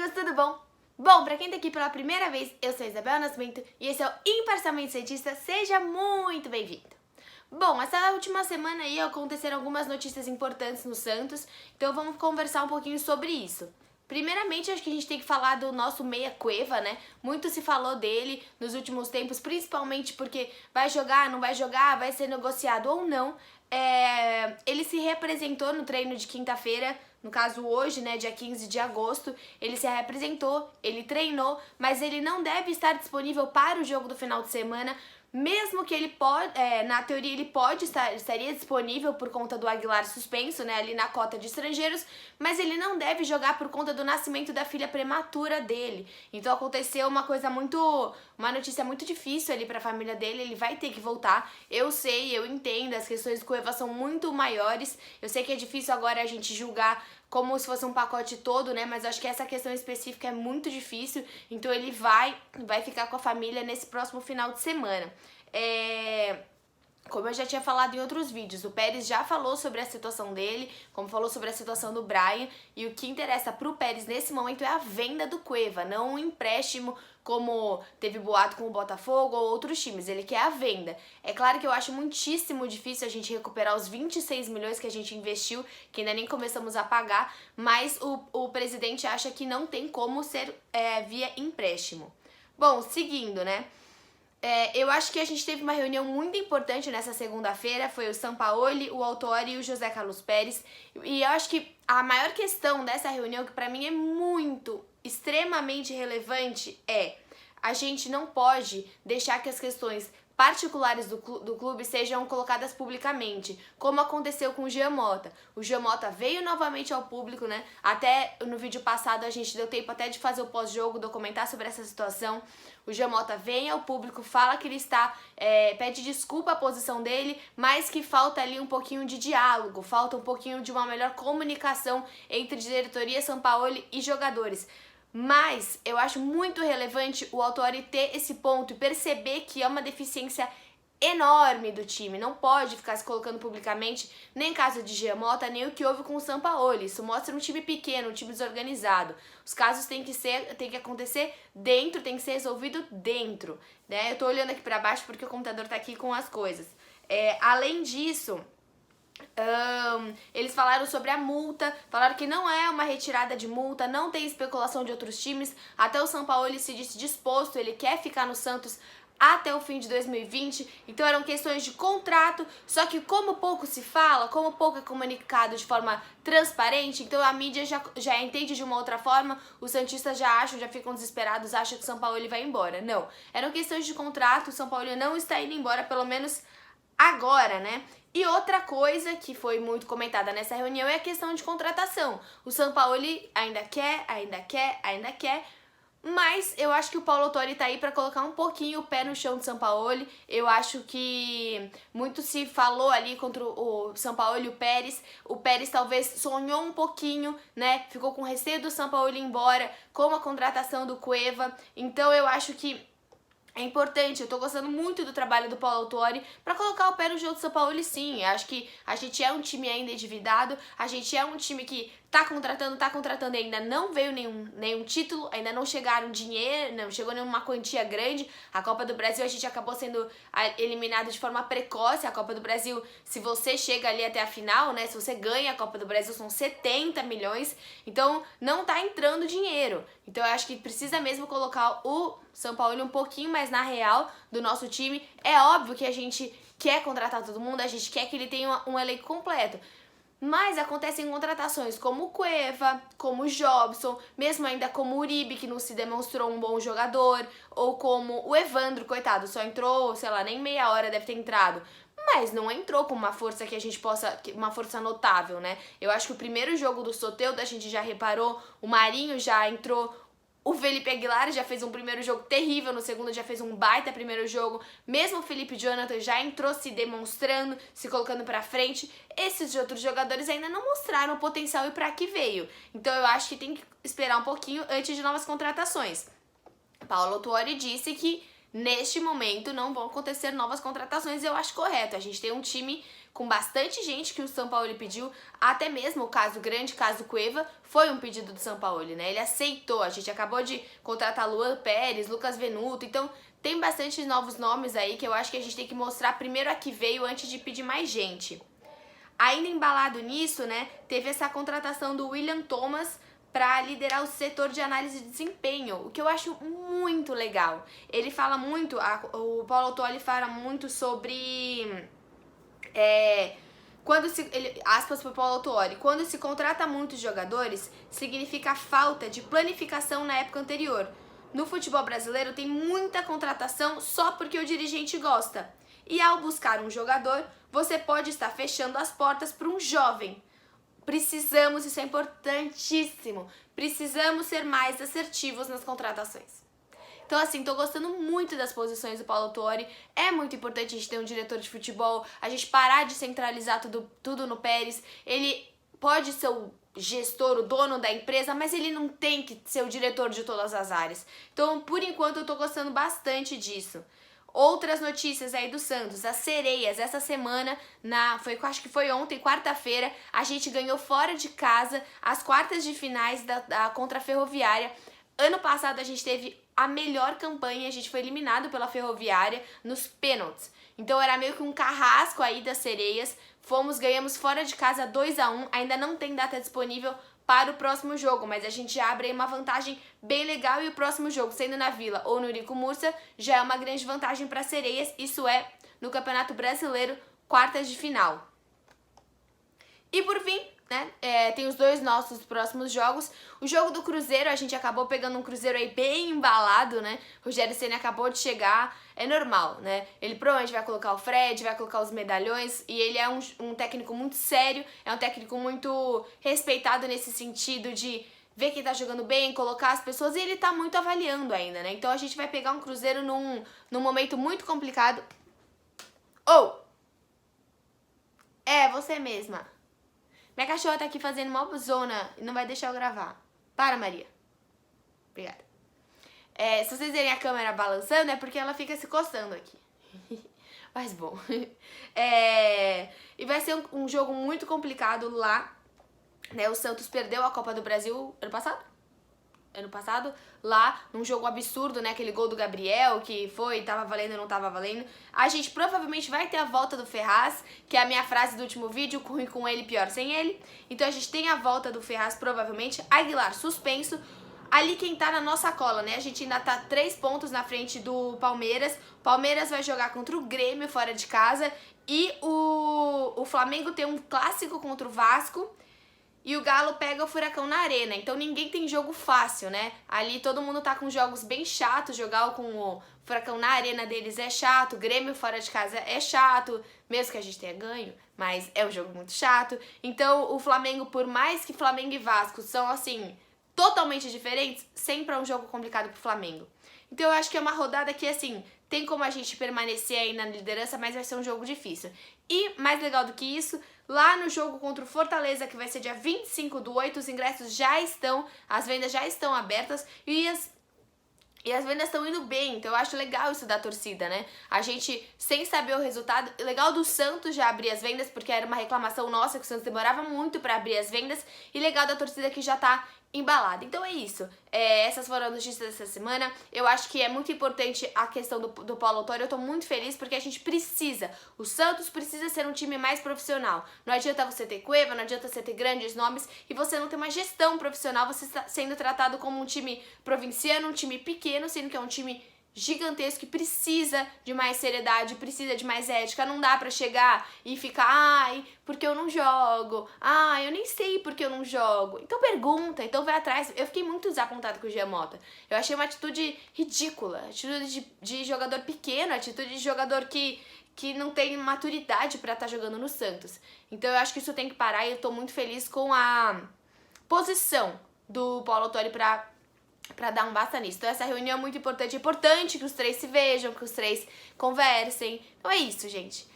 amigos, tudo bom? Bom, pra quem tá aqui pela primeira vez, eu sou a Isabel Nascimento e esse é o Imparcialmente Santista, seja muito bem-vindo. Bom, essa última semana aí aconteceram algumas notícias importantes no Santos, então vamos conversar um pouquinho sobre isso. Primeiramente, acho que a gente tem que falar do nosso meia Cueva, né? Muito se falou dele nos últimos tempos, principalmente porque vai jogar, não vai jogar, vai ser negociado ou não. Ele se representou no treino de quinta-feira, no caso hoje, né, dia 15 de agosto, ele se representou, ele treinou, mas ele não deve estar disponível para o jogo do final de semana, mesmo que ele pode, na teoria ele estaria disponível por conta do Aguilar suspenso, né, ali na cota de estrangeiros, mas ele não deve jogar por conta do nascimento da filha prematura dele. Então aconteceu uma notícia muito difícil ali para a família dele, ele vai ter que voltar. Eu sei, eu entendo, as questões do Cueva são muito maiores, eu sei que é difícil agora a gente julgar como se fosse um pacote todo, né? Mas acho que essa questão específica é muito difícil, então ele vai ficar com a família nesse próximo final de semana. Como eu já tinha falado em outros vídeos, o Pérez já falou sobre a situação dele, como falou sobre a situação do Brian, e o que interessa pro Pérez nesse momento é a venda do Cueva, não um empréstimo como teve boato com o Botafogo ou outros times, ele quer a venda. É claro que eu acho muitíssimo difícil a gente recuperar os 26 milhões que a gente investiu, que ainda nem começamos a pagar, mas o presidente acha que não tem como ser via empréstimo. Bom, seguindo, né? Eu acho que a gente teve uma reunião muito importante nessa segunda-feira, foi o Sampaoli, o Autori e o José Carlos Pérez, e eu acho que a maior questão dessa reunião, que pra mim é extremamente relevante, a gente não pode deixar que as questões particulares do clube sejam colocadas publicamente, como aconteceu com o Jean Mota. O Jean Mota veio novamente ao público, né? Até no vídeo passado a gente deu tempo até de fazer o pós-jogo, documentar sobre essa situação. O Jean Mota vem ao público, fala que ele pede desculpa à posição dele, mas que falta ali um pouquinho de diálogo, falta um pouquinho de uma melhor comunicação entre diretoria, Sampaoli e jogadores. Mas eu acho muito relevante o Autori ter esse ponto e perceber que é uma deficiência enorme do time. Não pode ficar se colocando publicamente, nem caso de Jean Mota, nem o que houve com o Sampaoli. Isso mostra um time pequeno, um time desorganizado. Os casos têm que acontecer dentro, tem que ser resolvido dentro, né? Eu tô olhando aqui pra baixo porque o computador tá aqui com as coisas. Além disso, eles falaram sobre a multa, falaram que não é uma retirada de multa, não tem especulação de outros times. Até o Sampaoli se disse disposto, ele quer ficar no Santos até o fim de 2020, então eram questões de contrato, só que como pouco se fala, como pouco é comunicado de forma transparente, então a mídia já entende de uma outra forma, os santistas já ficam desesperados, acham que o Sampaoli vai embora. Não, eram questões de contrato, o Sampaoli não está indo embora, pelo menos agora, né? E outra coisa que foi muito comentada nessa reunião é a questão de contratação. O Sampaoli ainda quer, mas eu acho que o Paulo Autori tá aí para colocar um pouquinho o pé no chão do Sampaoli. Eu acho que muito se falou ali contra o Sampaoli e o Pérez. O Pérez talvez sonhou um pouquinho, né? Ficou com receio do Sampaoli ir embora, com a contratação do Cueva. Então eu acho que é importante, eu tô gostando muito do trabalho do Paulo Autori pra colocar o pé no jogo do São Paulo, sim. Eu acho que a gente é um time ainda endividado, a gente é um time que tá contratando e ainda não veio nenhum título, ainda não chegaram dinheiro, não chegou nenhuma quantia grande. A Copa do Brasil a gente acabou sendo eliminado de forma precoce. A Copa do Brasil, se você chega ali até a final, né, se você ganha a Copa do Brasil, são 70 milhões, então não tá entrando dinheiro. Então eu acho que precisa mesmo colocar o São Paulo um pouquinho mais na real do nosso time. É óbvio que a gente quer contratar todo mundo, a gente quer que ele tenha um elenco completo. Mas acontecem contratações como o Cueva, como o Jobson, mesmo ainda como o Uribe, que não se demonstrou um bom jogador, ou como o Evandro, coitado, só entrou, sei lá, nem meia hora deve ter entrado. Mas não entrou com uma força que a gente uma força notável, né? Eu acho que o primeiro jogo do Soteldo a gente já reparou, o Marinho já entrou, o Felipe Aguilar já fez um primeiro jogo terrível, no segundo já fez um baita primeiro jogo. Mesmo o Felipe Jonathan já entrou se demonstrando, se colocando pra frente. Esses outros jogadores ainda não mostraram o potencial e pra que veio. Então eu acho que tem que esperar um pouquinho antes de novas contratações. Paulo Autori disse que neste momento não vão acontecer novas contratações e eu acho correto. A gente tem um time com bastante gente que o São Paulo pediu, até mesmo o caso Cueva, foi um pedido do São Paulo, né? Ele aceitou, a gente acabou de contratar Luan Pérez, Lucas Venuto, então tem bastante novos nomes aí que eu acho que a gente tem que mostrar primeiro a que veio antes de pedir mais gente. Ainda embalado nisso, né, teve essa contratação do William Thomas para liderar o setor de análise de desempenho, o que eu acho muito legal. Ele fala muito, o Paulo Autuori fala muito sobre... aspas para o Paulo Autuori, quando se contrata muitos jogadores, significa falta de planificação na época anterior. No futebol brasileiro tem muita contratação só porque o dirigente gosta. E ao buscar um jogador, você pode estar fechando as portas para um jovem. Precisamos, isso é importantíssimo, precisamos ser mais assertivos nas contratações. Então, assim, tô gostando muito das posições do Paulo Autuori. É muito importante a gente ter um diretor de futebol, a gente parar de centralizar tudo no Pérez. Ele pode ser o gestor, o dono da empresa, mas ele não tem que ser o diretor de todas as áreas. Então, por enquanto, eu tô gostando bastante disso. Outras notícias aí do Santos, as Sereias, essa semana, acho que foi ontem, quarta-feira, a gente ganhou fora de casa as quartas de finais contra a Ferroviária. Ano passado a gente teve a melhor campanha, a gente foi eliminado pela Ferroviária nos pênaltis. Então era meio que um carrasco aí das Sereias, ganhamos fora de casa 2-1, ainda não tem data disponível para o próximo jogo, mas a gente já abre aí uma vantagem bem legal e o próximo jogo, sendo na Vila ou no Eurico Mursa, já é uma grande vantagem para as Sereias, isso é no Campeonato Brasileiro, quartas de final. E por fim, né, tem os dois nossos próximos jogos. O jogo do Cruzeiro, a gente acabou pegando um Cruzeiro aí bem embalado, né? Rogério Ceni acabou de chegar, é normal, né? Ele provavelmente vai colocar o Fred, vai colocar os medalhões, e ele é um técnico muito sério, é um técnico muito respeitado nesse sentido de ver quem tá jogando bem, colocar as pessoas, e ele tá muito avaliando ainda, né? Então a gente vai pegar um Cruzeiro num momento muito complicado. Você mesma. Minha cachorra tá aqui fazendo uma zona e não vai deixar eu gravar. Para, Maria. Obrigada. Se vocês verem a câmera balançando, é porque ela fica se coçando aqui. Mas bom. E vai ser um jogo muito complicado lá. Né? O Santos perdeu a Copa do Brasil ano passado, lá, num jogo absurdo, né, aquele gol do Gabriel, que tava valendo ou não tava valendo. A gente provavelmente vai ter a volta do Ferraz, que é a minha frase do último vídeo, ruim com ele, pior sem ele. Então a gente tem a volta do Ferraz, provavelmente. Aguilar suspenso. Ali quem tá na nossa cola, né, a gente ainda tá 3 pontos na frente do Palmeiras. O Palmeiras vai jogar contra o Grêmio fora de casa. E o Flamengo tem um clássico contra o Vasco. E o Galo pega o Furacão na arena, então ninguém tem jogo fácil, né? Ali todo mundo tá com jogos bem chatos, jogar com o Furacão na arena deles é chato, o Grêmio fora de casa é chato, mesmo que a gente tenha ganho, mas é um jogo muito chato. Então o Flamengo, por mais que Flamengo e Vasco são, assim, totalmente diferentes, sempre é um jogo complicado pro Flamengo. Então eu acho que é uma rodada que, assim, tem como a gente permanecer aí na liderança, mas vai ser um jogo difícil. E, mais legal do que isso, lá no jogo contra o Fortaleza, que vai ser dia 25/8, os ingressos as vendas já estão abertas e as vendas estão indo bem, então eu acho legal isso da torcida, né? A gente, sem saber o resultado, legal do Santos já abrir as vendas, porque era uma reclamação nossa que o Santos demorava muito pra abrir as vendas, e legal da torcida que já tá embalada. Então é isso, essas foram as notícias dessa semana. Eu acho que é muito importante a questão do Paulo Autuori. Eu tô muito feliz porque a gente precisa, o Santos precisa ser um time mais profissional. Não adianta você ter Cueva, não adianta você ter grandes nomes e você não ter uma gestão profissional, você está sendo tratado como um time provinciano, um time pequeno, sendo que é um time gigantesco que precisa de mais seriedade, precisa de mais ética. Não dá pra chegar e ficar, ai, porque eu não jogo, ai, eu nem sei porque eu não jogo. Então pergunta, então vai atrás. Eu fiquei muito desapontada com o Jean Mota. Eu achei uma atitude ridícula, atitude de jogador pequeno, atitude de jogador que não tem maturidade pra estar jogando no Santos. Então eu acho que isso tem que parar e eu tô muito feliz com a posição do Paulo Autuori pra dar um basta nisso. Então essa reunião é muito importante. É importante que os três se vejam, que os três conversem. Então é isso, gente.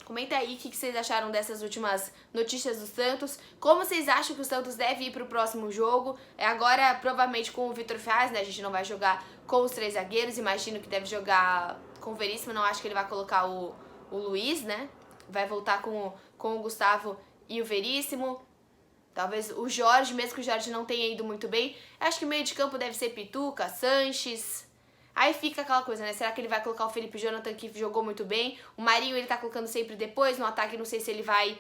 Comenta aí o que vocês acharam dessas últimas notícias do Santos. Como vocês acham que o Santos deve ir pro próximo jogo? Agora, provavelmente com o Vitor Ferraz, né? A gente não vai jogar com os 3 zagueiros. Imagino que deve jogar com o Veríssimo. Não acho que ele vai colocar o Luiz, né? vai voltar com o Gustavo e o Veríssimo. Talvez o Jorge, mesmo que o Jorge não tenha ido muito bem. Acho que o meio de campo deve ser Pituca, Sanches. Aí fica aquela coisa, né? Será que ele vai colocar o Felipe Jonathan, que jogou muito bem? O Marinho ele tá colocando sempre depois. No ataque não sei se ele vai...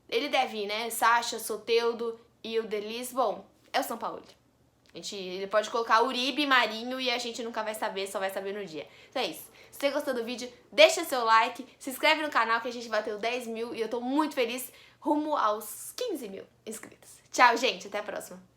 Ele deve ir, né? Sacha, Soteldo e o Delis. Bom, é o Sampaoli. Ele pode colocar Uribe, Marinho e a gente nunca vai saber, só vai saber no dia. Então é isso. Se você gostou do vídeo, deixa seu like, se inscreve no canal que a gente bateu 10 mil e eu tô muito feliz rumo aos 15 mil inscritos. Tchau, gente. Até a próxima.